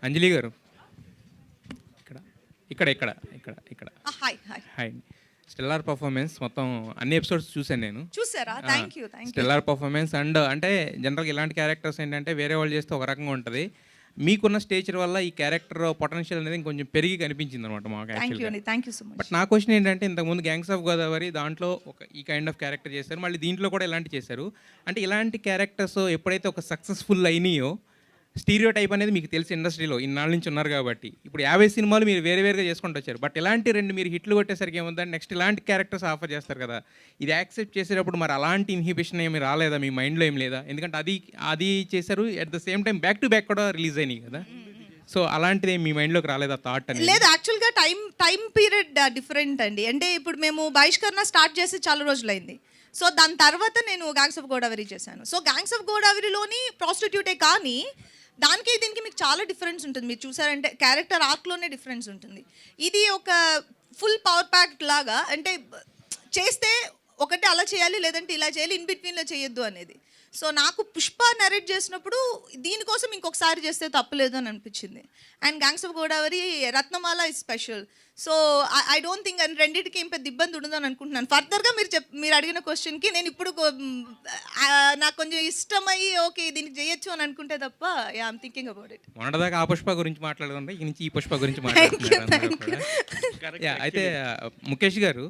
అంజలి గారు ఇక్కడ ఇక్కడ ఇక్కడ ఇక్కడ ఇక్కడ hi hi hi. Stellar performance మొత్తం అన్ని ఎపిసోడ్స్ చూశాను నేను. చూసారా? Thank you stellar performance and అంటే జనరల్గా ఇలాంటి క్యారెక్టర్స్ ఏంటంటే వేరే వాళ్ళు చేస్తే ఒక రకంగా ఉంటుంది. మీకున్న స్టేచర్ వల్ల ఈ క్యారెక్టర్ పొటెన్షియల్ అనేది ఇంకొంచెం పెరిగి కనిపించింది అనమాట మాకు యాక్చువల్గా. Thank you so much. But నా క్వశ్చన్ ఏంటంటే ఇంతకుముందు గ్యాంగ్స్ ఆఫ్ గోదావరి దాంట్లో ఒక ఈ కైండ్ ఆఫ్ క్యారెక్టర్ చేశారు, మళ్ళీ దీంట్లో కూడా ఇలాంటి చేశారు. అంటే ఇలాంటి క్యారెక్టర్స్ ఎప్పుడైతే ఒక సక్సెస్ఫుల్ అయినాయో స్టీరియో టైప్ అనేది మీకు తెలిసి ఇండస్ట్రీలో ఇన్నాళ్ళ నుంచి ఉన్నారు కాబట్టి ఇప్పుడు 50 సినిమాలు మీరు వేరే వేరుగా చేసుకుంటూ వచ్చారు. బట్ ఇలాంటి 2 మీరు హిట్లు కొట్టేసరికి ఏముందని నెక్స్ట్ ఇలాంటి క్యారెక్టర్స్ ఆఫర్ చేస్తారు కదా, ఇది యాక్సెప్ట్ చేసేటప్పుడు మరి అలాంటి ఇన్హిబిషన్ ఏమి రాలేదా మీ మైండ్లో? ఏం లేదా? ఎందుకంటే అది చేశారు, at the same time back to back కూడా రిలీజ్ అయినాయి కదా. సో అలాంటిది మీ మైండ్లోకి రాలేదా థాట్ అని? లేదు, యాక్చువల్గా టైం పీరియడ్ డిఫరెంట్ అండి. అంటే ఇప్పుడు మేము బహిష్కరణ స్టార్ట్ చేసి చాలా రోజులైంది. సో దాని తర్వాత నేను గ్యాంగ్స్ ఆఫ్ గోదావరి చేశాను. సో గ్యాంగ్స్ ఆఫ్ గోదావరిలోని ప్రాస్టిట్యూటే, కానీ దానికి దీనికి మీకు చాలా డిఫరెన్స్ ఉంటుంది. మీరు చూసారంటే క్యారెక్టర్ ఆర్క్లోనే డిఫరెన్స్ ఉంటుంది. ఇది ఒక ఫుల్ పవర్ ప్యాక్ లాగా, అంటే చేస్తే ఒకటి అలా చేయాలి, లేదంటే ఇలా చేయాలి, ఇన్ బిట్వీన్లో చేయొద్దు అనేది. సో నాకు పుష్ప నరేట్ చేసినప్పుడు దీనికోసం ఇంకొకసారి చేస్తే తప్పలేదు అని అనిపించింది. And gangs of Godavari Ratnamala is special. So I don't think and రెండింటికి ఏం పెద్ద ఇబ్బంది ఉండదని అనుకుంటున్నాను. ఫర్దర్గా మీరు అడిగిన క్వశ్చన్కి నేను ఇప్పుడు నాకు కొంచెం ఇష్టమయ్యి ఓకే దీనికి చేయొచ్చు అని అనుకుంటే తప్ప ఐఎమ్ థింకింగ్ అబౌట్ ఇట్. మొన్నదాకా ఆ పుష్ప గురించి మాట్లాడుతుంటే ఈ నుంచి ఈ పుష్ప గురించి మాట్లాడుతున్నారు. అయితే ముఖేష్ గారు,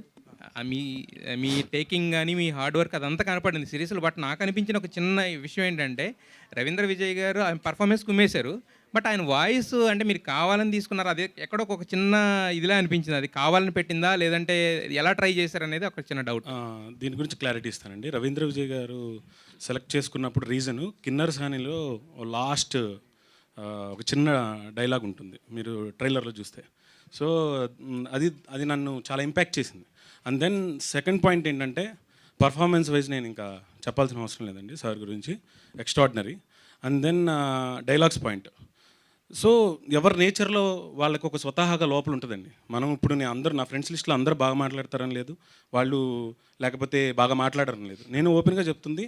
మీ టేకింగ్ కానీ మీ హార్డ్ వర్క్ అదంతా కనపడింది సిరీస్లో. బట్ నాకు అనిపించిన ఒక చిన్న విషయం ఏంటంటే రవీంద్ర విజయ్ గారు ఆయన పర్ఫార్మెన్స్ కుమ్మేశారు, బట్ ఆయన వాయిస్ అంటే మీరు కావాలని తీసుకున్నారు, అదే ఎక్కడో ఒక చిన్న ఇదిలా అనిపించింది. అది కావాలని పెట్టిందా లేదంటే ఎలా ట్రై చేశారు అనేది ఒక చిన్న డౌట్. దీని గురించి క్లారిటీ ఇస్తానండి. రవీంద్ర విజయ్ గారు సెలెక్ట్ చేసుకున్నప్పుడు రీజను కిన్నర్ సానిలో లాస్ట్ ఒక చిన్న డైలాగ్ ఉంటుంది, మీరు ట్రైలర్లో చూస్తే. సో అది నన్ను చాలా ఇంపాక్ట్ చేసింది. అండ్ దెన్ సెకండ్ పాయింట్ ఏంటంటే పర్ఫార్మెన్స్ వైజ్ నేను ఇంకా చెప్పాల్సిన అవసరం లేదండి సార్ గురించి, extraordinary. And then dialogues point. So ఎవరి నేచర్లో వాళ్ళకి ఒక స్వతహాగా లోపల ఉంటుందండి. మనం ఇప్పుడు నేను నా ఫ్రెండ్స్ లిస్ట్లో అందరూ బాగా మాట్లాడతారని లేదు, వాళ్ళు లేకపోతే బాగా మాట్లాడారని లేదు. నేను ఓపెన్గా చెప్తుంది,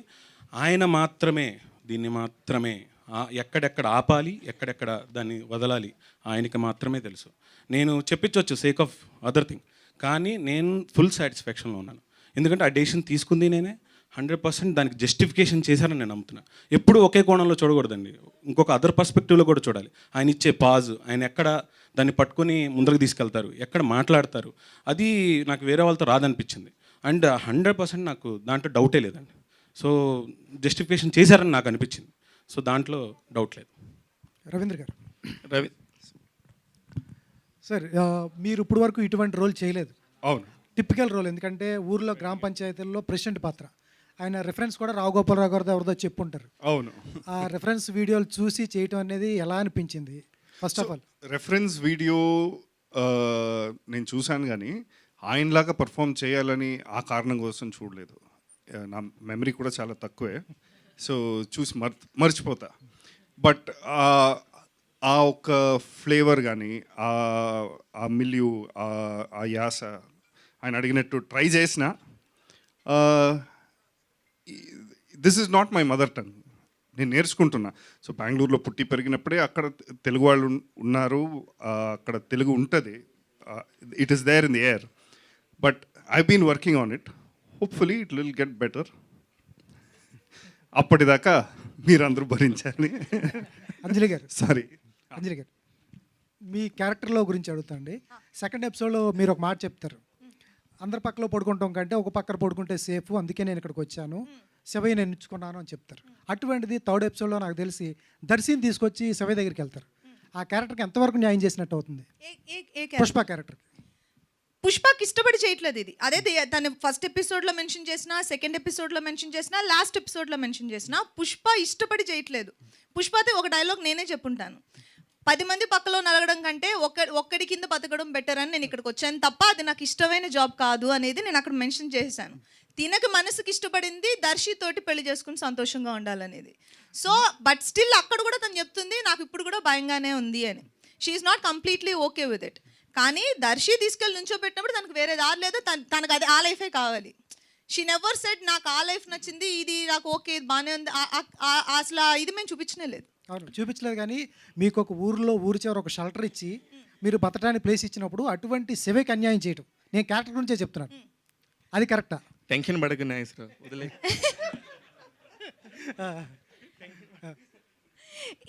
ఆయన మాత్రమే దీన్ని మాత్రమే ఎక్కడెక్కడ ఆపాలి, ఎక్కడెక్కడ దాన్ని వదలాలి ఆయనకి మాత్రమే తెలుసు. నేను చెప్పించవచ్చు సేక్ ఆఫ్ అదర్ థింగ్, కానీ నేను ఫుల్ సాటిస్ఫాక్షన్లో ఉన్నాను. ఎందుకంటే ఆ డెసిషన్ తీసుకుంది నేనే, 100% దానికి జస్టిఫికేషన్ చేశారని నేను నమ్ముతున్నాను. ఎప్పుడు ఒకే కోణంలో చూడకూడదండి, ఇంకొక అదర్ పర్స్పెక్టివ్లో కూడా చూడాలి. ఆయన ఇచ్చే పాజ్, ఆయన ఎక్కడ దాన్ని పట్టుకొని ముందరకు తీసుకెళ్తారు, ఎక్కడ మాట్లాడతారు, అది నాకు వేరే వాళ్ళతో రాదనిపించింది. అండ్ 100% నాకు దాంట్లో డౌటే లేదండి. సో జస్టిఫికేషన్ చేశారని నాకు అనిపించింది. సో దాంట్లో డౌట్ లేదు. రవీంద్ర గారు, సార్ మీరు ఇప్పుడు వరకు ఇటువంటి రోల్ చేయలేదు. అవును, టిపికల్ రోల్. ఎందుకంటే ఊర్లో గ్రామ పంచాయతీల్లో ప్రెసిడెంట్ పాత్ర, ఆయన రెఫరెన్స్ కూడా రావు గోపాలరావు గారితో ఎవరితో చెప్పుంటారు. అవును, ఆ రెఫరెన్స్ వీడియోలు చూసి చేయటం అనేది ఎలా అనిపించింది? First of all reference video నేను చూశాను, కానీ ఆయనలాగా పర్ఫామ్ చేయాలని ఆ కారణం కోసం చూడలేదు. నా మెమరీ కూడా చాలా తక్కువే, సో చూసి మర్చిపోతా. బట్ ఆ ఒక్క ఫ్లేవర్ కానీ ఆ మిల్యూ, ఆ యాస ఆయన అడిగినట్టు ట్రై చేసిన. This is not my mother tongue, నేను నేర్చుకుంటున్నా. సో బెంగళూరులో పుట్టి పెరిగినప్పుడే అక్కడ తెలుగు వాళ్ళు ఉన్నారు, అక్కడ తెలుగు ఉంటుంది, it is there in the air. But I been working on it, hopefully it will get better. అప్పటిదాకా మీరందరూ భరించాలి. అంజలి గారు, సారీ అంజలి గారు, మీ క్యారెక్టర్లో గురించి అడుగుతాండి. సెకండ్ ఎపిసోడ్లో మీరు ఒక మాట చెప్తారు, అందరి పక్కలో పడుకుంటాం కంటే ఒక పక్కన పడుకుంటే సేఫ్, అందుకే నేను ఇక్కడికి వచ్చాను, శివయ్య నేను ఎంచుకున్నాను అని చెప్తారు. అటువంటిది థర్డ్ ఎపిసోడ్లో నాకు తెలిసి దర్శిని తీసుకొచ్చి శివయ్య దగ్గరికి వెళ్తారు. ఆ క్యారెక్టర్కి ఎంతవరకు న్యాయం చేసినట్టు అవుతుంది? పుష్ప క్యారెక్టర్ పుష్పకి ఇష్టపడి చేయట్లేదు ఇది. అదే తను ఫస్ట్ ఎపిసోడ్లో మెన్షన్ చేసిన, సెకండ్ ఎపిసోడ్లో మెన్షన్ చేసిన, లాస్ట్ ఎపిసోడ్లో మెన్షన్ చేసిన, పుష్ప ఇష్టపడి చేయట్లేదు. పుష్పతో ఒక డైలాగ్ నేనే చెప్పుంటాను, 10 మంది పక్కలో నలగడం కంటే ఒక్కడి కింద బతకడం బెటర్ అని నేను ఇక్కడికి వచ్చాను తప్ప అది నాకు ఇష్టమైన జాబ్ కాదు అనేది నేను అక్కడ మెన్షన్ చేశాను. తినకు మనసుకి ఇష్టపడింది దర్శితోటి పెళ్లి చేసుకుని సంతోషంగా ఉండాలనేది. సో బట్ స్టిల్ అక్కడ కూడా తను చెప్తుంది నాకు ఇప్పుడు కూడా భయంగానే ఉంది అని. She is not completely okay with it. కానీ దర్శి తీసుకెళ్ళి నుంచోబెట్టినప్పుడు తనకు వేరే దారి లేదు, తనకు అది ఆ లైఫే కావాలి. షీ నెవర్ సెడ్ నాకు ఆ లైఫ్ నచ్చింది, ఇది నాకు ఓకే బాగానే ఉంది, అసలు ఇది మేము చూపించనే లేదు. అవును చూపించలేదు కానీ మీకు ఒక ఊరిలో ఊరి చివర ఒక షెల్టర్ ఇచ్చి మీరు బతకడానికి ప్లేస్ ఇచ్చినప్పుడు అటువంటి శివకి అన్యాయం చేయటం నేను క్యారెక్టర్ గురించే చెప్తున్నాను అది కరెక్టా? టెన్షన్ పడకు నాగేశ్వరరావు, వదిలే.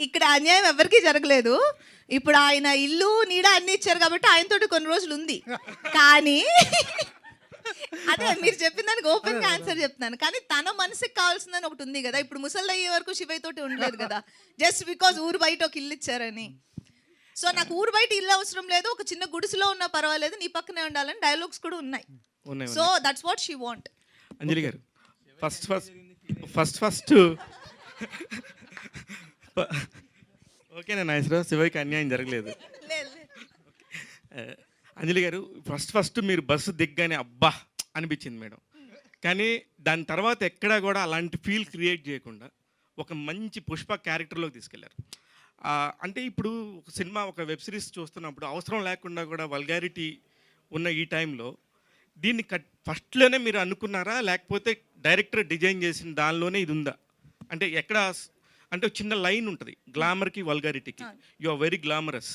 ఇక్కడ అన్యాయం ఎవరికీ జరగలేదు. ఇప్పుడు ఆయన ఇల్లు నీడ అన్ని ఇచ్చారు కాబట్టి ఆయనతోటి కొన్ని రోజులు ఉంది. కానీ అదే మీరు చెప్పిన దానికి ఓపెన్ గా ఆన్సర్ చెప్తున్నాను. కానీ తన మనసుకి కావాల్సిందని ఒకటి ఉంది కదా. ఇప్పుడు ముసలి అయ్యే వరకు శివయ్య తోటి ఉండలేదు కదా, జస్ట్ బికాజ్ ఊరు బయట ఒక ఇల్లు ఇచ్చారని. సో నాకు ఊరు బయట ఇల్లు అవసరం లేదు, ఒక చిన్న గుడిసెలో ఉన్నా పర్వాలేదు, నీ పక్కనే ఉండాలని డైలాగ్స్ కూడా ఉన్నాయి. So that's what she want. Anjali garu first ఓకేనా నాగేశ్వరరావు, శివకి అన్యాయం జరగలేదు. అంజలి గారు ఫస్ట్ మీరు బస్సు దిగ్గానే అబ్బా అనిపించింది మేడం. కానీ దాని తర్వాత ఎక్కడా కూడా అలాంటి ఫీల్ క్రియేట్ చేయకుండా ఒక మంచి పుష్ప క్యారెక్టర్లోకి తీసుకెళ్లారు. అంటే ఇప్పుడు ఒక సినిమా ఒక వెబ్ సిరీస్ చూస్తున్నప్పుడు అవసరం లేకుండా కూడా వల్గారిటీ ఉన్న ఈ టైంలో దీన్ని ఫస్ట్లోనే మీరు అనుకున్నారా, లేకపోతే డైరెక్టర్ డిజైన్ చేసిన దానిలోనే ఇది ఉందా? అంటే ఎక్కడ అంటే చిన్న లైన్ ఉంటుంది గ్లామర్కి వల్గారిటీకి, యు ఆర్ వెరీ గ్లామరస్.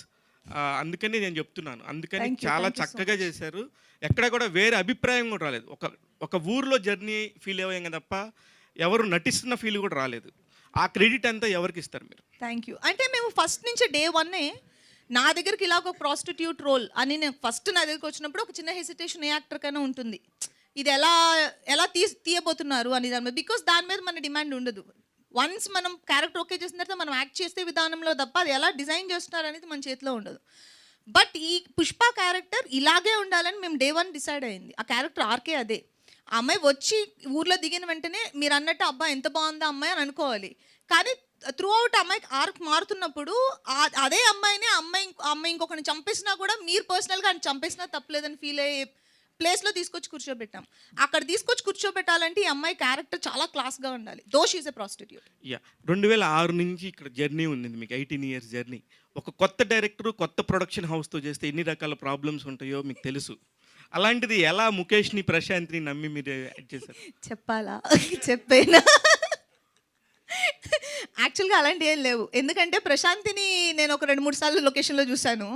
అందుకని నేను చెప్తున్నాను, అందుకని చాలా చక్కగా చేశారు. ఎక్కడ కూడా వేరే అభిప్రాయం కూడా రాలేదు. ఒక ఊర్లో జర్నీ ఫీల్ అయ్యాం తప్ప ఎవరు నటిస్తున్న ఫీల్ కూడా రాలేదు. ఆ క్రెడిట్ అంతా ఎవరికి ఇస్తారు మీరు? Thank you. అంటే మేము ఫస్ట్ నుంచి డే 1 నా దగ్గరికి ఇలా ఒక ప్రాస్టిట్యూట్ రోల్ అని నేను ఫస్ట్ నా దగ్గరికి వచ్చినప్పుడు ఒక చిన్న హెసిటేషన్ ఏ యాక్టర్ కైనా ఉంటుంది, ఇది ఎలా తీయబోతున్నారు అని దాని మీద. బికాస్ దాని మీద మన డిమాండ్ ఉండదు. వన్స్ మనం క్యారెక్టర్ ఓకే చేసిన తర్వాత మనం యాక్ట్ చేసే విధానంలో తప్ప అది ఎలా డిజైన్ చేస్తున్నారు అనేది మన చేతిలో ఉండదు. బట్ ఈ పుష్ప క్యారెక్టర్ ఇలాగే ఉండాలని మేము డే 1 డిసైడ్ అయింది. ఆ క్యారెక్టర్ ఆర్కే అదే. ఆ అమ్మాయి వచ్చి ఊర్లో దిగిన వెంటనే మీరు అన్నట్టు అబ్బాయి ఎంత బాగుందా అమ్మాయి అని అనుకోవాలి. కానీ త్రూ అవుట్ అమ్మాయికి ఆర్క్ మారుతున్నప్పుడు అదే అమ్మాయిని అమ్మాయి ఇంకొకరిని చంపేసినా కూడా మీరు పర్సనల్గా అని చంపేసినా తప్పలేదని ఫీల్ అయ్యే ప్లేస్లో తీసుకొచ్చి కూర్చోబెట్టాం. అక్కడ తీసుకొచ్చి కూర్చోబెట్టాలంటే ఈ అమ్మాయి క్యారెక్టర్ చాలా క్లాస్గా ఉండాలి, though she is a prostitute. 2006 నుంచి ఇక్కడ జర్నీ ఉంది మీకు, 18 years జర్నీ. ఒక కొత్త డైరెక్టర్ కొత్త ప్రొడక్షన్ హౌస్తో చేస్తే ఎన్ని రకాల ప్రాబ్లమ్స్ ఉంటాయో మీకు తెలుసు. అలాంటిది ఎలా ముఖేష్ని ప్రశాంత్ని నమ్మి మీరు యాడ్ చేశారు? చెప్పాలా? చెప్పేనా? యాక్చువల్గా అలాంటివి ఏం లేవు. ఎందుకంటే ప్రశాంతిని నేను ఒక 2-3 సార్లు లొకేషన్లో చూశాను,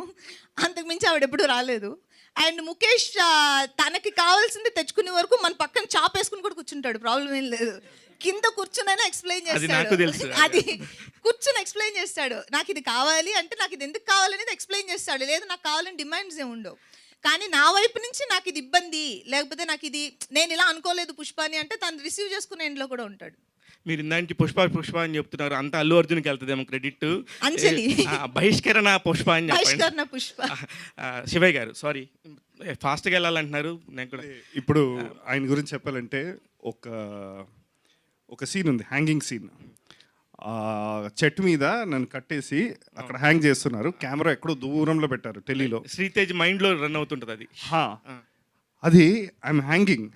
అంతకుమించి ఆవిడ ఎప్పుడూ రాలేదు. అండ్ ముఖేష్ తనకి కావాల్సింది తెచ్చుకునే వరకు మన పక్కన చాపేసుకుని కూడా కూర్చుంటాడు, ప్రాబ్లం ఏం లేదు. కింద కూర్చునైనా ఎక్స్ప్లెయిన్ చేస్తాడు, అది కూర్చుని ఎక్స్ప్లెయిన్ చేస్తాడు. నాకు ఇది కావాలి అంటే నాకు ఇది ఎందుకు కావాలనేది ఎక్స్ప్లెయిన్ చేస్తాడు. లేదు నాకు కావాలని డిమాండ్స్ ఏమి ఉండవు. కానీ నా వైపు నుంచి నాకు ఇది ఇబ్బంది, లేకపోతే నాకు ఇది నేను ఇలా అనుకోలేదు పుష్పాని అంటే తను రిసీవ్ చేసుకునే ఎండ్లో కూడా ఉంటాడు. మీరు ఇందానికి పుష్ప అని చెప్తున్నారు, అంత అల్లు అర్జున్కి వెళ్తుందేమో క్రెడిట్. అంజలి బహిష్కరణ పుష్ప అని బహిష్కరణ పుష్ప. శివయ్య గారు సారీ ఫాస్ట్గా వెళ్ళాలంటున్నారు. నేను కూడా ఇప్పుడు ఆయన గురించి చెప్పాలంటే ఒక సీన్ ఉంది, హ్యాంగింగ్ సీన్. చెట్టు మీద నన్ను కట్టేసి అక్కడ హ్యాంగ్ చేస్తున్నారు, కెమెరా ఎక్కడో దూరంలో పెట్టారు ఢిల్లీలో. శ్రీతేజ్ మైండ్లో రన్ అవుతుంటుంది అది. అది I'm hanging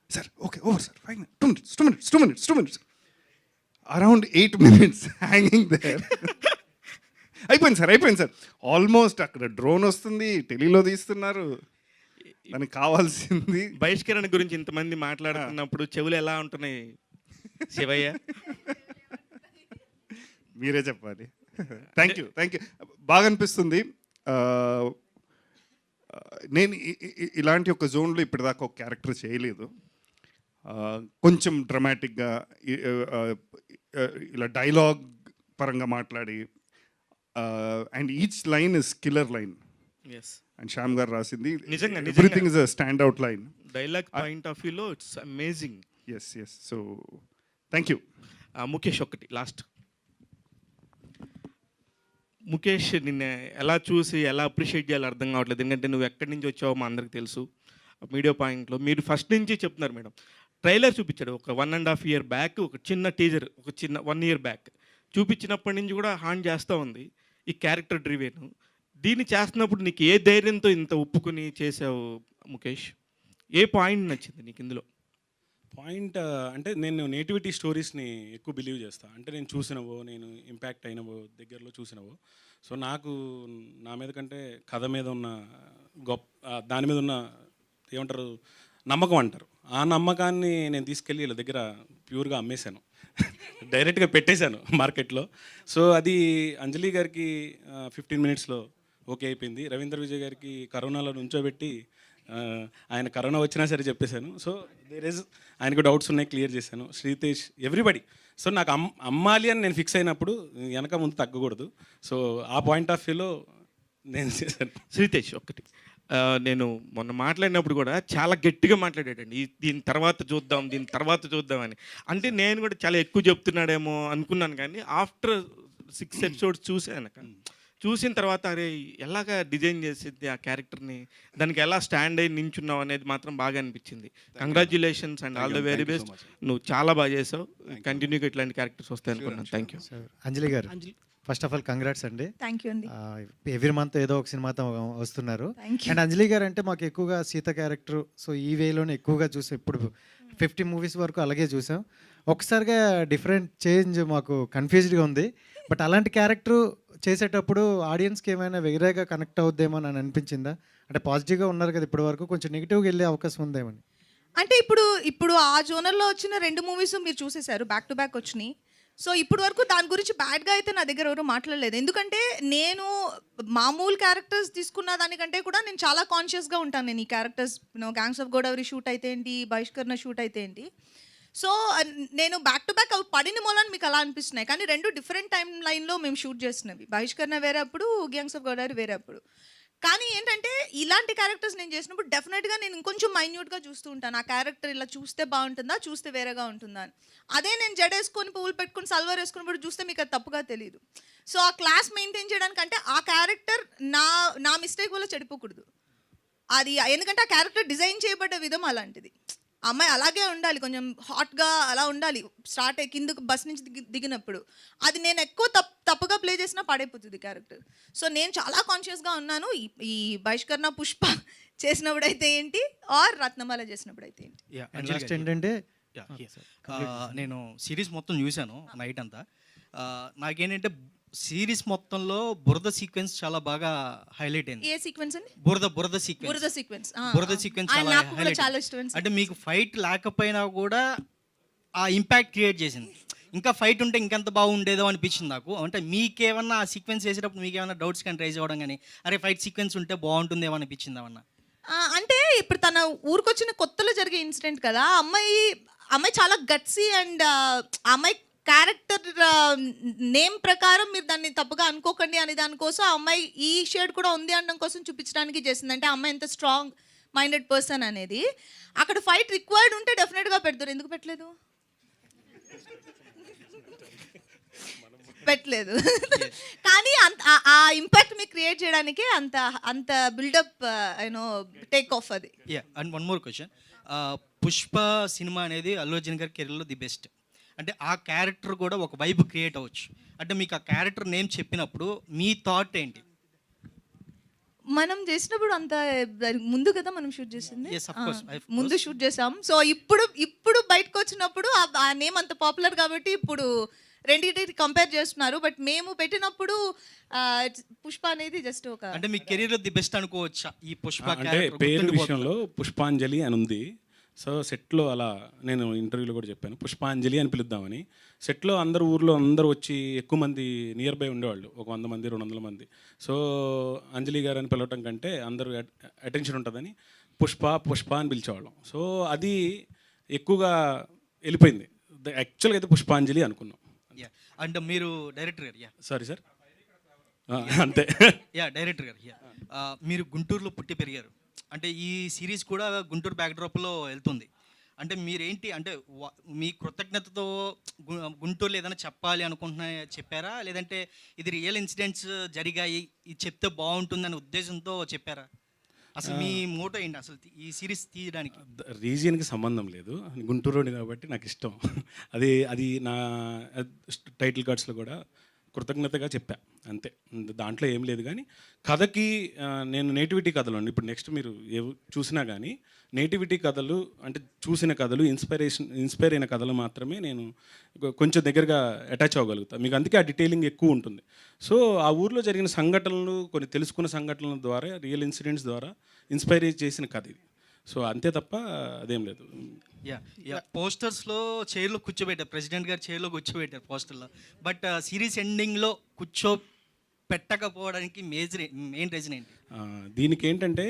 sir, okay over sir, 2 minutes around 8 minutes hanging there. అయిపోయింది సార్, ఆల్మోస్ట్ అక్కడ డ్రోన్ వస్తుంది, ఢిల్లీలో తీస్తున్నారు. దానికి కావాల్సింది బహిష్కరణ గురించి ఇంతమంది మాట్లాడుతున్నప్పుడు చెవులు ఎలా ఉంటున్నాయి శివయ్య? మీరే చెప్పాలి. థ్యాంక్ యూ బాగా అనిపిస్తుంది. నేను ఇలాంటి ఒక జోన్లో ఇప్పటిదాకా ఒక క్యారెక్టర్ చేయలేదు. కొంచెం డ్రమాటిక్గా ఇలా డైలాగ్ పరంగా మాట్లాడి, and each line is killer line. And Shyam garu రాసింది నిజంగా everything is a stand out line. Dialogue point of వ్యూలో it's amazing. Yes so thank you. Mukesh ఒకటి లాస్ట్. ముఖేష్ నిన్న ఎలా చూసి ఎలా అప్రిషియేట్ చేయాలో అర్థం కావట్లేదు. ఎందుకంటే నువ్వు ఎక్కడి నుంచి వచ్చావో మా అందరికి తెలుసు. మీడియా పాయింట్లో మీరు ఫస్ట్ నుంచి చెప్తున్నారు మేడం. ట్రైలర్ చూపించాడు ఒక 1.5 year బ్యాక్, ఒక చిన్న టీజర్ ఒక చిన్న 1 year బ్యాక్ చూపించినప్పటి నుంచి కూడా హాండ్ చేస్తూ ఉంది ఈ క్యారెక్టర్ డ్రివెన్. దీన్ని చేస్తున్నప్పుడు నీకు ఏ ధైర్యంతో ఇంత ఒప్పుకుని చేసావు ముఖేష్? ఏ పాయింట్ నచ్చింది నీకు ఇందులో? పాయింట్ అంటే నేను నేటివిటీ స్టోరీస్ని ఎక్కువ బిలీవ్ చేస్తాను. అంటే నేను చూసినవో, నేను ఇంపాక్ట్ అయినవో, దగ్గరలో చూసినవో. సో నాకు నా మీద కంటే కథ మీద ఉన్న దాని మీద ఉన్న ఏమంటారు నమ్మకం అంటారు, ఆ నమ్మకాన్ని నేను తీసుకెళ్ళి వీళ్ళ దగ్గర ప్యూర్గా అమ్మేశాను. డైరెక్ట్గా పెట్టేశాను మార్కెట్లో. సో అది అంజలి గారికి 15 మినిట్స్లో ఓకే అయిపోయింది. రవీంద్ర విజయ్ గారికి కరోనాలో నుంచోబెట్టి ఆయన కరోనా వచ్చినా సరే చెప్పేశాను. సో ఆయనకు డౌట్స్ ఉన్నాయి, క్లియర్ చేశాను. శ్రీతేష్, ఎవ్రీబడి. సో నాకు అమ్మాలి అని నేను ఫిక్స్ అయినప్పుడు వెనక ముందు తగ్గకూడదు. సో ఆ పాయింట్ ఆఫ్ వ్యూలో నేను చేశాను. శ్రీతేష్ ఒక్కటి నేను మొన్న మాట్లాడినప్పుడు కూడా చాలా గట్టిగా మాట్లాడాడండి. దీని తర్వాత చూద్దాం అని. అంటే నేను కూడా చాలా ఎక్కువ చెప్తున్నాడేమో అనుకున్నాను, కానీ ఆఫ్టర్ 6 ఎపిసోడ్స్ చూసిన తర్వాత అరే ఎలాగా డిజైన్ చేసింది ఆ క్యారెక్టర్ని, దానికి ఎలా స్టాండ్ అయ్యి నించున్నావు అనేది మాత్రం బాగా అనిపించింది. Congratulations and all the very best. నువ్వు చాలా బాగా చేసావు. కంటిన్యూగా ఇట్లాంటి క్యారెక్టర్స్ వస్తాయి అనుకున్నాను. Thank you. Anjali garu, first of all congrats అండి. థ్యాంక్ యూ అండి. ఎవ్రీ మంత్ ఏదో ఒక సినిమాతో వస్తున్నారు. Thank you. అండ్ అంజలి గారు అంటే మాకు ఎక్కువగా సీత క్యారెక్టర్, సో ఈ వేలోనే ఎక్కువగా చూసాం. ఇప్పుడు 50 మూవీస్ వరకు అలాగే చూసాం. ఒకసారిగా డిఫరెంట్ చేంజ్ మాకు కన్ఫ్యూజ్డ్గా ఉంది. బట్ అలాంటి క్యారెక్టర్ చేసేటప్పుడు ఆడియన్స్కి ఏమైనా వేరేగా కనెక్ట్ అవుద్దేమో అని అనిపించిందా? అంటే పాజిటివ్గా ఉన్నారు కదా ఇప్పటి వరకు, కొంచెం నెగిటివ్గా వెళ్ళే అవకాశం ఉందేమని. అంటే ఇప్పుడు ఆ జోనర్లో వచ్చిన 2 మూవీస్ మీరు చూసేశారు, బ్యాక్ టు బ్యాక్ వచ్చినాయి. సో ఇప్పుడు వరకు దాని గురించి బ్యాడ్గా అయితే నా దగ్గర ఎవరు మాట్లాడలేదు. ఎందుకంటే నేను మామూలు క్యారెక్టర్స్ తీసుకున్న దానికంటే కూడా నేను చాలా కాన్షియస్గా ఉంటాను. నేను ఈ characters gangs of Godavari shoot అయితే ఏంటి, బహిష్కరణ షూట్ అయితే ఏంటి, సో నేను బ్యాక్ టు బ్యాక్ అవి పడిన మూలని మీకు అలా అనిపిస్తున్నాయి. కానీ 2 డిఫరెంట్ టైం లైన్లో మేము షూట్ చేసినవి. బహిష్కరణ వేరే అప్పుడు, గ్యాంగ్స్ ఆఫ్ గోదావరి వేరే అప్పుడు. కానీ ఏంటంటే ఇలాంటి క్యారెక్టర్స్ నేను చేసినప్పుడు డెఫినెట్గా నేను ఇంకొంచెం మైన్యూట్గా చూస్తూ ఉంటాను. ఆ క్యారెక్టర్ ఇలా చూస్తే బాగుంటుందా, చూస్తే వేరేగా ఉంటుందా అని. అదే నేను జడేసుకొని పువ్వులు పెట్టుకొని సల్వార్ వేసుకున్నప్పుడు చూస్తే మీకు అది తప్పుగా తెలియదు. సో ఆ క్లాస్ మెయింటైన్ చేయడానికి అంటే ఆ క్యారెక్టర్ నా మిస్టేక్ వల్ల చెడిపోకూడదు. అది ఎందుకంటే ఆ క్యారెక్టర్ డిజైన్ చేయబడ్డ విధం అలాంటిది. అమ్మాయి అలాగే ఉండాలి, కొంచెం హాట్గా అలా ఉండాలి. స్టార్ట్ అయ్యి కిందకు బస్ నుంచి దిగినప్పుడు అది నేను ఎక్కువ తప్పుగా ప్లే చేసినా పడైపోతుంది క్యారెక్టర్. సో నేను చాలా కాన్షియస్గా ఉన్నాను. ఈ బహిష్కరణ పుష్ప చేసినప్పుడు అయితే ఏంటి, ఆర్ రత్నమాల చేసినప్పుడు అయితే ఏంటి. అండ్ లాస్ట్ ఏంటంటే నేను సిరీస్ మొత్తం చూశాను నైట్ అంతా. నాకేంటంటే సిరీస్ మొత్తంలో బురద సీక్వెన్స్ చాలా బాగా హైలైట్ అయింది. ఏ సీక్వెన్స్ అండి? బురద సీక్వెన్స్. బురద సీక్వెన్స్ చాలా హైలైట్. చాలా ఇష్టం. అంటే మీకు ఫైట్ లేకపోయినా కూడా ఆ ఇంపాక్ట్ క్రియేట్ చేసింది. ఇంకా ఫైట్ ఉంటే ఇంకెంత బాగుండేదో అనిపించింది నాకు. అంటే మీకేమన్నా ఆ సీక్వెన్స్ చేసేటప్పుడు మీకేమన్నా డౌట్స్ కానీ రైజ్ అవ్వడం కానీ, అరే ఫైట్ సీక్వెన్స్ ఉంటే బాగుంటుందేమో అనిపించింది ఏమన్నా? అంటే ఇప్పుడు తన ఊరికొచ్చిన కొత్తలో జరిగే ఇన్సిడెంట్ కదా, అమ్మాయి చాలా గట్సీ అండ్ అమ్మాయి క్యారెక్టర్ నేమ్ ప్రకారం మీరు దాన్ని తప్పుగా అనుకోకండి అనే దానికోసం ఆ అమ్మాయి ఈ షేడ్ కూడా ఉంది అనడం కోసం చూపించడానికి చేసింది. అంటే అమ్మాయి ఎంత స్ట్రాంగ్ మైండెడ్ పర్సన్ అనేది. అక్కడ ఫైట్ రిక్వైర్డ్ ఉంటే డెఫినెట్గా పెడతారు. ఎందుకు పెట్టలేదు? పెట్టలేదు. కానీ ఆ ఇంపాక్ట్ మీకు క్రియేట్ చేయడానికి అంత బిల్డప్ టేక్ ఆఫ్ అది. And one more question. Pushpa cinema అనేది అల్లు అర్జున్ గారి కెరీర్లో ది బెస్ట్. అంటే ఆ క్యారెక్టర్ కూడా ఒక వైబ్ క్రియేట్ అవ్వచ్చు. అంటే మీకు ఆ క్యారెక్టర్ నేమ్ చెప్పినప్పుడు మీ థాట్ ఏంటి? మనం చేసినప్పుడు అంత ముందు కదా మనం షూట్ చేసింది. Yes, of course. ముందు షూట్ చేసాం. సో ఇప్పుడు బయటకు వచ్చినప్పుడు ఆ నేమ్ అంత పాపులర్ కాబట్టి ఇప్పుడు రెండింటికి కంపేర్ చేస్తున్నారు. బట్ మేము పెట్టినప్పుడు పుష్ప అనేది జస్ట్ ఒక, అంటే మీ కెరీర్లో ది బెస్ట్ అనుకోవచ్చా ఈ పుష్ప అంటే క్యారెక్టర్? పేరు విషయంలో పుష్పాంజలి అని ఉంది. సో సెట్లో అలా నేను ఇంటర్వ్యూలో కూడా చెప్పాను, పుష్పాంజలి అని పిలుద్దామని. సెట్లో ఊర్లో అందరూ వచ్చి ఎక్కువ మంది నియర్ బై ఉండేవాళ్ళు, ఒక 100 మంది 200 మంది. సో అంజలి గారు అని పిలవటం కంటే అందరూ అటెన్షన్ ఉంటుందని పుష్ప అని పిలిచేవాళ్ళం. సో అది ఎక్కువగా వెళ్ళిపోయింది. యాక్చువల్గా అయితే పుష్పాంజలి అనుకున్నాం. అంటే మీరు డైరెక్టర్ గారు, సారీ సార్, అంతే. డైరెక్టర్ గారు, మీరు గుంటూరులో పుట్టి పెరిగారు. అంటే ఈ సిరీస్ కూడా గుంటూరు బ్యాక్డ్రాప్లో వెళ్తుంది. అంటే మీరేంటి అంటే మీ కృతజ్ఞతతో గుంటూరులో ఏదైనా చెప్పాలి అనుకుంటున్నా చెప్పారా, లేదంటే ఇది రియల్ ఇన్సిడెంట్స్ జరిగాయి ఇది చెప్తే బాగుంటుందనే ఉద్దేశంతో చెప్పారా? అసలు మీ మోటో ఏంటి అసలు ఈ సిరీస్ తీయడానికి? రీజియన్కి సంబంధం లేదు, గుంటూరు కాబట్టి నాకు ఇష్టం. అది నా టైటిల్ కార్డ్స్లో కూడా కృతజ్ఞతగా చెప్పా, అంతే. దాంట్లో ఏం లేదు. కానీ కథకి నేను నేటివిటీ కథలు అండి, ఇప్పుడు నెక్స్ట్ మీరు చూసినా కానీ నేటివిటీ కథలు అంటే చూసిన కథలు ఇన్స్పైర్ అయిన కథలు మాత్రమే నేను కొంచెం దగ్గరగా అటాచ్ అవ్వగలుగుతాను. మీకు అందుకే ఆ డీటెయిలింగ్ ఎక్కువ ఉంటుంది. సో ఆ ఊర్లో జరిగిన సంఘటనలు, కొన్ని తెలుసుకున్న సంఘటనల ద్వారా, రియల్ ఇన్సిడెంట్స్ ద్వారా ఇన్స్పైర్ చేసిన కథ ఇది. సో అంతే తప్ప అదేం లేదు. యా పోస్టర్స్లో చైర్లో కూర్చోబెట్టారు, ప్రెసిడెంట్ గారు చైర్లో కూర్చోబెట్టారు పోస్టర్లో. బట్ సిరీస్ ఎండింగ్లో పెట్టకపోవడానికి మెయిన్ రీజన్ ఏంటి? దీనికి ఏంటంటే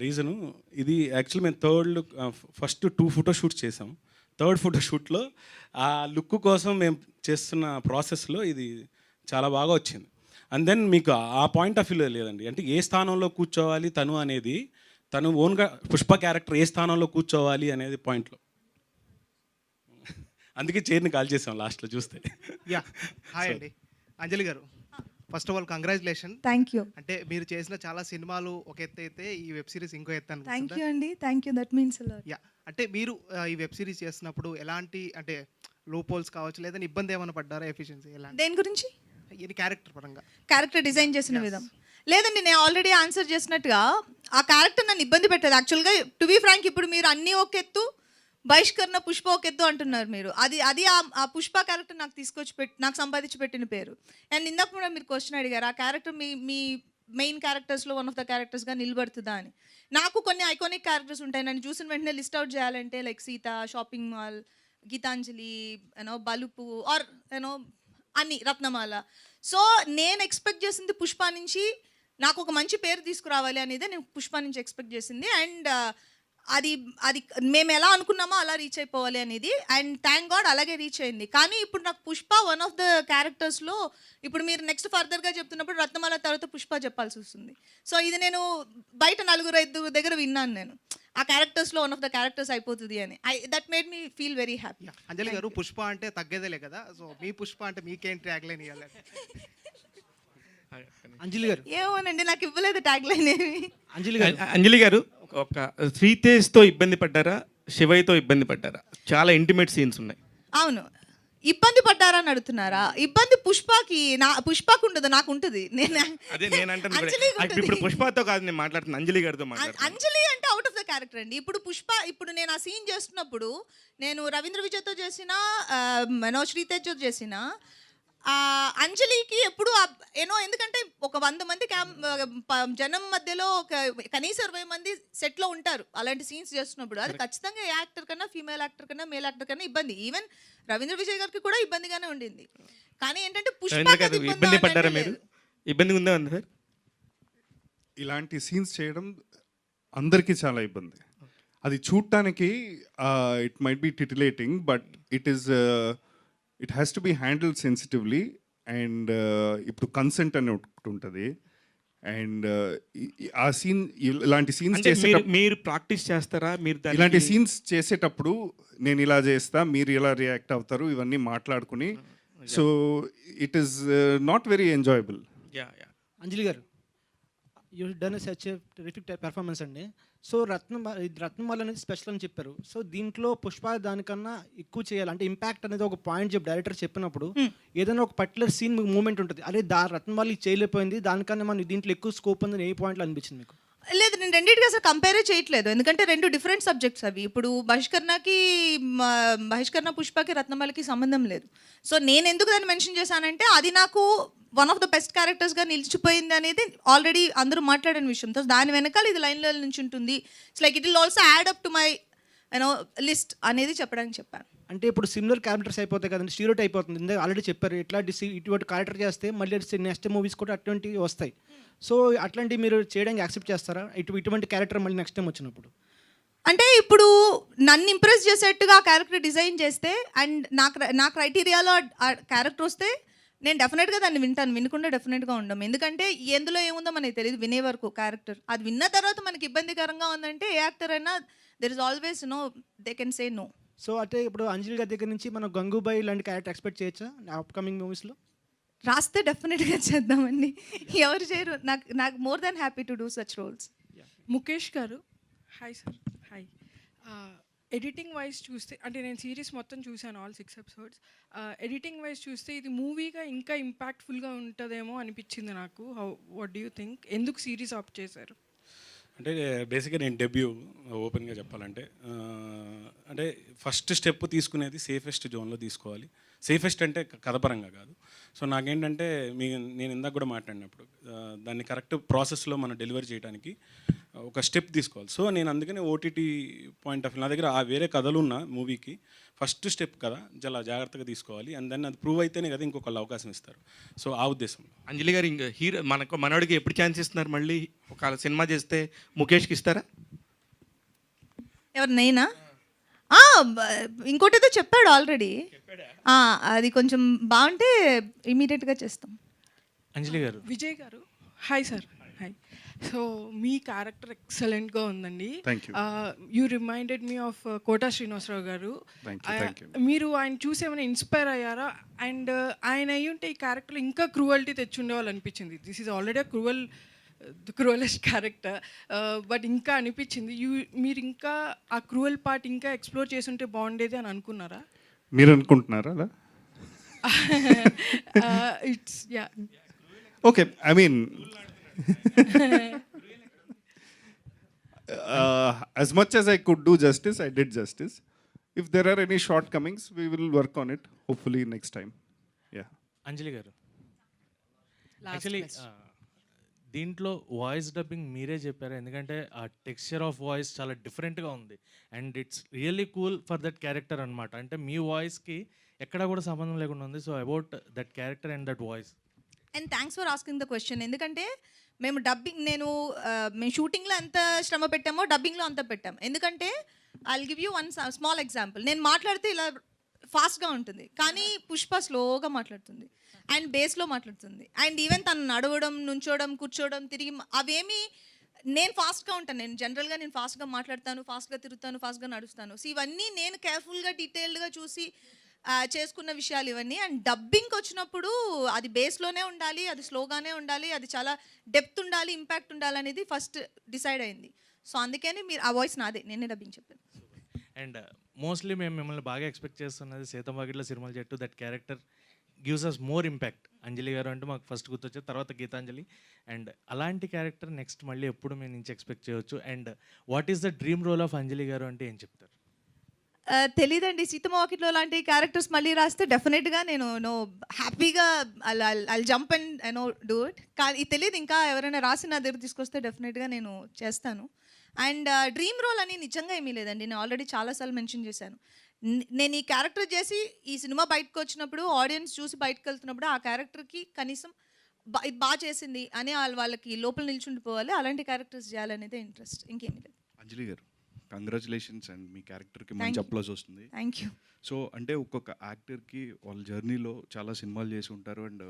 రీజను ఇది యాక్చువల్లీ మేము ఫస్ట్ 2 ఫోటో షూట్స్ చేసాం. థర్డ్ ఫోటో షూట్లో ఆ లుక్ కోసం మేము చేస్తున్న ప్రాసెస్లో ఇది చాలా బాగా వచ్చింది. అండ్ దెన్ మీకు ఆ పాయింట్ ఆఫ్ వ్యూలో లేదండి, అంటే ఏ స్థానంలో కూర్చోవాలి తను అనేది, తను ఓన్గా పుష్ప క్యారెక్టర్ ఏ స్థానంలో కూర్చోవాలి అనేది పాయింట్లో. అందుకే చైర్ని కాల్ చేసాం లాస్ట్లో చూస్తే. యా హాయ్ అండి అంజలి garu, first of all congratulation. Thank you. అంటే మీరు చేసిన చాలా సినిమాలు ఒక ఎత్తు అయితే ఈ వెబ్ సిరీస్ ఇంకో ఎత్తు థ్యాంక్ అనిపిస్తుందా? యూ అండి, thank you, that means a lot. Yeah అంటే మీరు ఈ వెబ్ సిరీస్ చేస్తున్నప్పుడు ఎలాంటి అంటే లోపోల్స్ కావచ్చు లేదా ఇబ్బంది ఏమైనా పడ్డారా? ఎఫిషియన్సీ ఎలాంటి దేని గురించి? ఇది క్యారెక్టర్ పరంగా క్యారెక్టర్ డిజైన్ చేసిన విధం. లేదండి, నేను ఆల్రెడీ ఆన్సర్ చేసినట్టుగా ఆ క్యారెక్టర్ నన్ను ఇబ్బంది పెట్టదు యాక్చువల్గా. టు బీ ఫ్రాంక్, ఇప్పుడు మీరు అన్నీ ఒక ఎత్తు, బహిష్కరణ పుష్ప ఒక ఎత్తు అంటున్నారు మీరు. అది ఆ పుష్ప క్యారెక్టర్ నాకు నాకు సంపాదించి పెట్టిన పేరు. అండ్ ఇందాక కూడా మీరు క్వశ్చన్ అడిగారు, ఆ క్యారెక్టర్ మీ మెయిన్ క్యారెక్టర్స్లో వన్ ఆఫ్ ద క్యారెక్టర్స్గా నిలబడుతుందా అని. నాకు కొన్ని ఐకానిక్ క్యారెక్టర్స్ ఉంటాయి, నన్ను చూసిన వెంటనే లిస్ట్ అవుట్ చేయాలంటే like Sita, shopping mall, Geetanjali, Balupu or అన్ని, రత్నమాల. సో నేను ఎక్స్పెక్ట్ చేసింది పుష్ప నుంచి నాకు ఒక మంచి పేరు తీసుకురావాలి అనేది నేను పుష్ప నుంచి ఎక్స్పెక్ట్ చేసింది. అండ్ అది మేము ఎలా అనుకున్నామో అలా రీచ్ అయిపోవాలి అనేది. అండ్ థ్యాంక్ గాడ్ అలాగే రీచ్ అయింది. కానీ ఇప్పుడు నాకు పుష్ప వన్ ఆఫ్ ద క్యారెక్టర్స్లో, ఇప్పుడు మీరు నెక్స్ట్ ఫర్దర్గా చెప్తున్నప్పుడు రత్నమాల తర్వాత పుష్ప చెప్పాల్సి వస్తుంది. సో ఇది నేను బయట 4-5 దగ్గర విన్నాను నేను, ఆ క్యారెక్టర్స్లో వన్ ఆఫ్ ద క్యారెక్టర్స్ అయిపోతుంది అని. That made me feel very happy. Anjali garu, Pushpa అంటే తగ్గేదేలే కదా, సో మీ పుష్ప అంటే మీకేం ట్యాగ్ లైన్ ఇవ్వాలి? అంజలి గారు, ఏమోనండి, నాకు ఇవ్వలేదు ట్యాగ్ లైన్ ఏమి. అంజలి గారు, ఒక శ్రీతేజ్తో ఇబ్బంది పడ్డారా, శివయ్యతో ఇబ్బంది పడ్డారా? చాలా ఇంటిమేట్ సీన్స్ ఉన్నాయి. అవును, ఇబ్బంది పడ్డారా అని అడుగుతున్నారా? ఇబ్బంది పుష్పకు ఉండదు, నాకు ఉంటుంది. అదే నేను అంటాను, ఇప్పుడు పుష్పతో కాదు నేను మాట్లాడుతున్నా, అంజలి గారితో మాట్లాడుతున్నా. అంజలి అంటే అవుట్ ఆఫ్ ద క్యారెక్టర్ అండి. ఇప్పుడు నేను ఆ సీన్ చేస్తున్నప్పుడు నేను రవీంద్ర విజయ్తో చేసిన, శ్రీతేజ్తో చేసిన, అంజలికి ఎప్పుడు ఎందుకంటే ఒక 100 మంది జనం మధ్యలో కనీసం 20 మంది సెట్లో ఉంటారు అలాంటి సీన్స్ చేస్తున్నప్పుడు. అది ఖచ్చితంగా ఏ యాక్టర్ కన్నా, ఫీమేల్ యాక్టర్ కన్నా, మేల్ యాక్టర్ కన్నా ఇబ్బంది. ఈవెన్ రవీంద్ర విజయ్ గారికి కూడా ఇబ్బందిగానే ఉండింది. కానీ ఏంటంటే ఇబ్బంది పడ్డారా మీరు? ఇబ్బంది ఉందా సార్? ఇలాంటి సీన్స్ చేయడం అందరికీ చాలా ఇబ్బంది. అది చూడటానికి it might be titillating, but it has to be handled sensitively. And ఇప్పుడు కన్సెంట్ అని ఒకటి ఉంటుంది. అండ్ ఆ సీన్, ఇలాంటి సీన్స్ మీరు ప్రాక్టీస్ చేస్తారా? మీరు ఇలాంటి సీన్స్ చేసేటప్పుడు నేను ఇలా చేస్తా, మీరు ఇలా రియాక్ట్ అవుతారు, ఇవన్నీ మాట్లాడుకుని. So it is not very enjoyable. Anjali garu, you done such a terrific performance అండి. సో రత్నమాల అనేది స్పెషల్ అని చెప్పారు. సో దీంట్లో పుష్ప దానికన్నా ఎక్కువ చేయాలి అంటే ఇంపాక్ట్ అనేది ఒక పాయింట్ డైరెక్టర్ చెప్పినప్పుడు ఏదైనా ఒక పర్టికులర్ సీన్ మీకు మూమెంట్ ఉంటుంది, అదే రత్నమాల చేయలేకపోయింది, దానికన్నా మనం దీంట్లో ఎక్కువ స్కోప్ ఉందని ఏ పాయింట్లో అనిపించింది మీకు? లేదు, నేను రెండింటికి అసలు కంపేరే చేయట్లేదు, ఎందుకంటే 2 డిఫరెంట్ సబ్జెక్ట్స్ అవి. ఇప్పుడు బహిష్కరణ పుష్పకి, రత్నమాలకి సంబంధం లేదు. సో నేను ఎందుకు దాన్ని మెన్షన్ చేశానంటే అది నాకు వన్ ఆఫ్ ద బెస్ట్ క్యారెక్టర్స్గా నిలిచిపోయింది అనేది ఆల్రెడీ అందరూ మాట్లాడిన విషయం. సో దాని వెనకాల ఇది లైన్లో నుంచి ఉంటుంది. It's like it will also add up to my list అనేది చెప్పడానికి చెప్పాను. అంటే ఇప్పుడు సిమిలర్ క్యారెక్టర్స్ అయిపోతాయి కదండి, స్టీరియోట్ అయిపోతుంది. ఇందాక ఆల్రెడీ చెప్పారు, ఇటువంటి క్యారెక్టర్ చేస్తే మళ్ళీ నెక్స్ట్ మూవీస్ కూడా అటువంటివి వస్తాయి. సో అట్లాంటివి మీరు చేయడానికి యాక్సెప్ట్ చేస్తారా, ఇటువంటి క్యారెక్టర్ మళ్ళీ నెక్స్ట్ టైం వచ్చినప్పుడు? అంటే ఇప్పుడు నన్ను ఇంప్రెస్ చేసేట్టుగా ఆ క్యారెక్టర్ డిజైన్ చేస్తే అండ్ నా క్రైటీరియాలో ఆ క్యారెక్టర్ వస్తే నేను డెఫినెట్గా దాన్ని వింటాను, వినకుండా డెఫినెట్గా ఉండం. ఎందుకంటే ఎందులో ఏముందో మనకి తెలియదు వినే వరకు క్యారెక్టర్. అది విన్న తర్వాత మనకి ఇబ్బందికరంగా ఉందంటే ఏ యాక్టర్ అయినా there is always they can say no. So అంటే ఇప్పుడు అంజలి గారి దగ్గర నుంచి మనం గంగూబాయ్ లాంటి క్యారెక్టర్ ఎక్స్పెక్ట్ చేయొచ్చా అప్కమింగ్ మూవీస్లో? రాస్తే డెఫినెట్గా చేద్దామండి, ఎవరు చేయరు. నాకు more than happy to do such roles. Mukesh garu, hi sir. Hi. Editing wise చూస్తే, అంటే నేను సిరీస్ మొత్తం చూశాను, ఆల్ 6 ఎపిసోడ్స్. ఎడిటింగ్ వైజ్ చూస్తే ఇది మూవీగా ఇంకా ఇంపాక్ట్ఫుల్గా ఉంటుందేమో అనిపించింది నాకు. What do you think? ఎందుకు సిరీస్ ఆప్ట్ చేశారు? అంటే బేసిక్గా నేను డెబ్యూ ఓపెన్గా చెప్పాలంటే, అంటే ఫస్ట్ స్టెప్ తీసుకునేది సేఫెస్ట్ జోన్లో తీసుకోవాలి. సేఫెస్ట్ అంటే కథపరంగా కాదు. సో నాకేంటంటే నేను ఇందాక కూడా మాట్లాడినప్పుడు దాన్ని కరెక్ట్ ప్రాసెస్లో మనం డెలివరీ చేయడానికి ఒక స్టెప్ తీసుకోవాలి. సో నేను అందుకనే ఓటీటీ పాయింట్ ఆఫ్ వ్యూ నా దగ్గర ఆ వేరే కథలు ఉన్న మూవీకి ఫస్ట్ స్టెప్ కదా చాలా జాగ్రత్తగా తీసుకోవాలి, అండ్ దెన్ అది ప్రూవ్ అయితేనే కదా ఇంకొకళ్ళు అవకాశం ఇస్తారు. సో ఆ ఉద్దేశం. అంజలి గారు ఇంకా హీరో మనోడికి ఎప్పుడు ఛాన్స్ ఇస్తున్నారు? మళ్ళీ ఒక సినిమా చేస్తే ముఖేష్కి ఇస్తారా? ఎవరు నేనా? ఇంకోటి ఏదో చెప్పాడు ఆల్రెడీ. అది కొంచెం బాగుంటే ఇమీడియట్గా చేస్తాం. అంజలి గారు. విజయ్ గారు హాయ్ సార్. హాయ్. సో మీ క్యారెక్టర్ ఎక్సలెంట్గా ఉందండి. Thank you. You reminded me of Kota Srinivasarao గారు. Thank you. మీరు ఆయన చూసి ఏమైనా ఇన్స్పైర్ అయ్యారా? అండ్ ఆయన అయ్యి ఉంటే ఈ క్యారెక్టర్ ఇంకా క్రూవల్టీ తెచ్చుండేవాళ్ళు అనిపించింది. This is already cruellest character, but ఇంకా అనిపించింది మీరు ఇంకా ఆ క్రూవల్ పార్ట్ ఇంకా ఎక్స్ప్లోర్ చేసి ఉంటే బాగుండేది అని అనుకున్నారా? మీరు అనుకుంటున్నారా అలా? It's yeah. Okay, I mean as much as I could do justice, I did justice. If there are any shortcomings, we will work on it, hopefully next time. Yeah. అంజలి గారు, యాక్చువల్లీ దీంట్లో వాయిస్ డబ్బింగ్ మీరే చెప్పారు, ఎందుకంటే ఆ texture of voice చాలా డిఫరెంట్గా ఉంది and it's really cool for that character అనమాట. అంటే మీ వాయిస్కి ఎక్కడ కూడా సంబంధం లేకుండా ఉంది. So about that character and that voice. And thanks for asking the question. ఎందుకంటే మేము మేము షూటింగ్లో ఎంత శ్రమ పెట్టామో డబ్బింగ్లో అంత పెట్టాం. ఎందుకంటే I will give you one small example. నేను మాట్లాడితే ఇలా ఫాస్ట్గా ఉంటుంది, కానీ పుష్ప స్లోగా మాట్లాడుతుంది అండ్ బేస్లో మాట్లాడుతుంది. అండ్ ఈవెన్ తను నడవడం, నుంచోవడం, కూర్చోవడం, తిరిగి అవేమి నేను ఫాస్ట్గా ఉంటాను. నేను జనరల్గా ఫాస్ట్గా మాట్లాడతాను, ఫాస్ట్గా తిరుగుతాను, ఫాస్ట్గా నడుస్తాను. సో ఇవన్నీ నేను కేర్ఫుల్గా డీటెయిల్డ్గా చూసి చేసుకున్న విషయాలు ఇవన్నీ. అండ్ డబ్బింగ్కి వచ్చినప్పుడు అది బేస్లోనే ఉండాలి, అది స్లోగానే ఉండాలి, అది చాలా డెప్త్ ఉండాలి, ఇంపాక్ట్ ఉండాలి అనేది ఫస్ట్ డిసైడ్ అయింది. సో అందుకని మీరు ఆ వాయిస్ నాదే, నేనే డబ్బింగ్ చెప్పాను. అండ్ మోస్ట్లీ మేము మిమ్మల్ని బాగా ఎక్స్పెక్ట్ చేస్తున్నది సీతంవాకిట్లో సిరిమల చెట్టు. That character gives us more impact. Anjali garu అంటే మాకు ఫస్ట్ గుర్తొచ్చేది, తర్వాత గీతాంజలి. అండ్ అలాంటి క్యారెక్టర్ నెక్స్ట్ మళ్ళీ ఎప్పుడు మేము నుంచి ఎక్స్పెక్ట్ చేయవచ్చు? And what is the dream role of Anjali garu అంటే ఏం చెప్తారు? తెలీదండి. సీతమ్మ లాంటి క్యారెక్టర్స్ మళ్ళీ రాస్తే డెఫినెట్గా నేను హ్యాపీగా I'll jump and do it. కానీ ఇది తెలియదు, ఇంకా ఎవరైనా రాసి నా దగ్గర తీసుకొస్తే డెఫినెట్గా నేను చేస్తాను. అండ్ డ్రీమ్ రోల్ అని నిజంగా ఏమీ లేదండి. నేను ఆల్రెడీ చాలాసార్లు మెన్షన్ చేశాను. నేను ఈ క్యారెక్టర్ చేసి ఈ సినిమా బయటకు వచ్చినప్పుడు, ఆడియన్స్ చూసి బయటకు వెళ్తున్నప్పుడు ఆ క్యారెక్టర్కి కనీసం ఇది బాగా చేసింది అని వాళ్ళకి లోపల నిల్చుండిపోవాలి. అలాంటి క్యారెక్టర్స్ చేయాలనేదే ఇంట్రెస్ట్, ఇంకేమీ లేదు. అంజలి గారు, కంగ్రాచులేషన్స్. అండ్ మీ క్యారెక్టర్కి మంచి అప్లాజ్ వస్తుంది. Thank you. సో అంటే ఒక్కొక్క యాక్టర్కి వాళ్ళ జర్నీలో చాలా సినిమాలు చేసి ఉంటారు, అండ్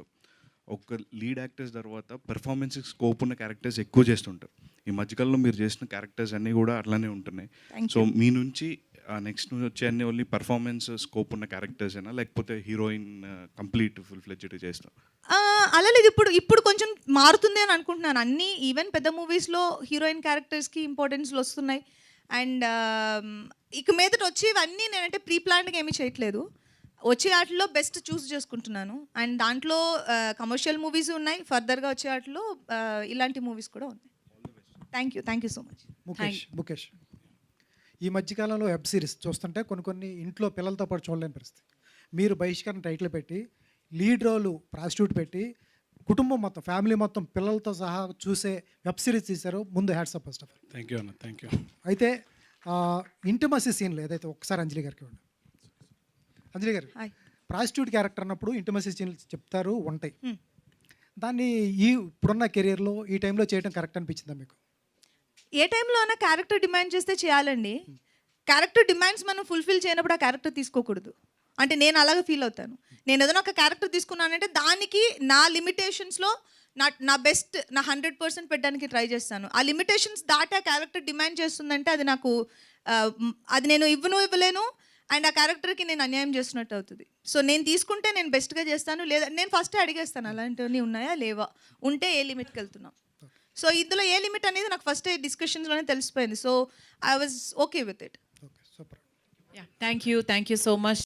ఒక లీడ్ యాక్టర్స్ తర్వాత పెర్ఫార్మెన్స్కి స్కోప్ ఉన్న క్యారెక్టర్స్ ఎక్కువ చేస్తుంటారు. ఈ మధ్యకాలంలో మీరు చేసిన క్యారెక్టర్స్ అన్నీ కూడా అట్లానే ఉంటున్నాయి. సో మీ నుంచి నెక్స్ట్ వచ్చే అన్ని ఓన్లీ పర్ఫార్మెన్స్ స్కోప్ ఉన్న క్యారెక్టర్స్ అయినా, లేకపోతే హీరోయిన్ కంప్లీట్ ఫుల్ ఫ్లెడ్జ్డ్ చేస్తాం? అలా లేదు. ఇప్పుడు కొంచెం మారుతుంది అని అనుకుంటున్నాను. అన్నీ ఈవెన్ పెద్ద మూవీస్లో హీరోయిన్ క్యారెక్టర్స్కి ఇంపార్టెన్స్లు వస్తున్నాయి. అండ్ ఇక మీదట వచ్చేవన్నీ నేనంటే ప్రీ ప్లాన్డ్గా ఏమీ చేయట్లేదు. వచ్చే వాటిలో బెస్ట్ చూస్ చేసుకుంటున్నాను. అండ్ దాంట్లో కమర్షియల్ మూవీస్ ఉన్నాయి, ఫర్దర్గా వచ్చే వాటిలో ఇలాంటి మూవీస్ కూడా ఉన్నాయి. Thank you so much. Mukesh, ఈ మధ్యకాలంలో వెబ్ సిరీస్ చూస్తుంటే కొన్ని ఇంట్లో పిల్లలతో పాటు చూడలేని పరిస్థితి. మీరు బహిష్కరణ టైటిల్ పెట్టి లీడ్ రోలు ప్రాస్టిట్యూట్ పెట్టి కుటుంబం మొత్తం, ఫ్యామిలీ మొత్తం పిల్లలతో సహా చూసే వెబ్ సిరీస్ తీశారు. ముందు hats off first of all. Thank you అన్న, థ్యాంక్ యూ. అయితే ఇంటిమసీ సీన్లు ఏదైతే ఒకసారి అంజలి గారికి ఇవ్వండి. అంజలి గారు, ప్రాస్టిట్యూట్ క్యారెక్టర్ అన్నప్పుడు ఇంటిమసీ సీన్లు చెప్తారు, ఉంటాయి. దాన్ని ఇప్పుడున్న కెరియర్లో ఈ టైంలో చేయడం కరెక్ట్ అనిపించిందా మీకు? ఏ టైంలో అయినా క్యారెక్టర్ డిమాండ్ చేస్తే చేయాలండి. క్యారెక్టర్ డిమాండ్స్ మనం ఫుల్ఫిల్ చేయనప్పుడు ఆ క్యారెక్టర్ తీసుకోకూడదు. అంటే నేను అలాగే ఫీల్ అవుతాను. నేను ఏదైనా ఒక క్యారెక్టర్ తీసుకున్నానంటే దానికి నా లిమిటేషన్స్లో నా బెస్ట్, నా 100% పెట్టడానికి ట్రై చేస్తాను. ఆ లిమిటేషన్స్ దాటి ఆ క్యారెక్టర్ డిమాండ్ చేస్తుందంటే అది నాకు అది నేను ఇవ్వలేను. అండ్ ఆ క్యారెక్టర్కి నేను అన్యాయం చేస్తున్నట్టు అవుతుంది. సో నేను తీసుకుంటే నేను బెస్ట్గా చేస్తాను, లేదా నేను ఫస్టే అడిగేస్తాను అలాంటివన్నీ ఉన్నాయా లేవా, ఉంటే ఏ లిమిట్కి వెళ్తున్నాం. సో ఇందులో ఏ లిమిట్ అనేది నాకు ఫస్ట్ డిస్కషన్స్లోనే తెలిసిపోయింది. So I was okay with it. Okay, super. Thank you so much.